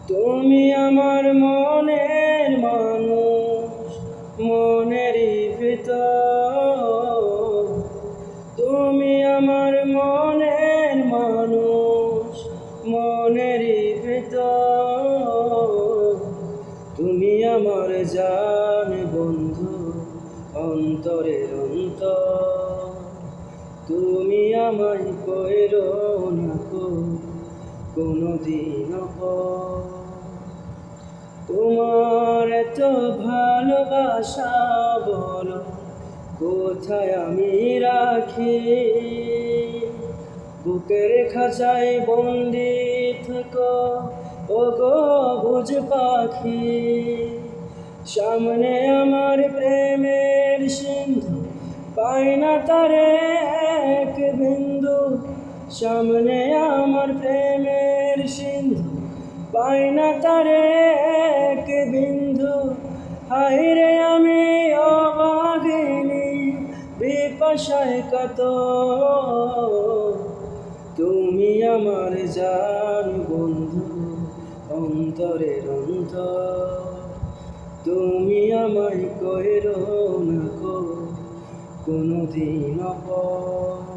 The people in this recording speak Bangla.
তুমি আমার মনের মানুষ, মনেরই ভিতর। তুমি আমার মনের মানুষ, মনেরই ভিতর। তুমি আমার জান বন্ধু, অন্তরের অন্তর। তুমি আমায় কইরো না কোনদিন পর। তোমার এত ভালোবাসা বলো কোথায় আমি রাখি? বুকের খাঁচায় বন্দি থাকো ওগো বুঝ পাখি। সামনে আমার প্রেমের সিন্ধু, পাই না তারে এক বিন্দু। সামনে আমার প্রেমের সিন্ধু, পাই না তারে এক বিন্দু। হায়রে আমি অভাগিনী, বিপাশায় কাতর। তুমি আমার জান বন্ধু, অন্তরের অন্তর। তুমি আমায় কইরো না কোনদিন পর।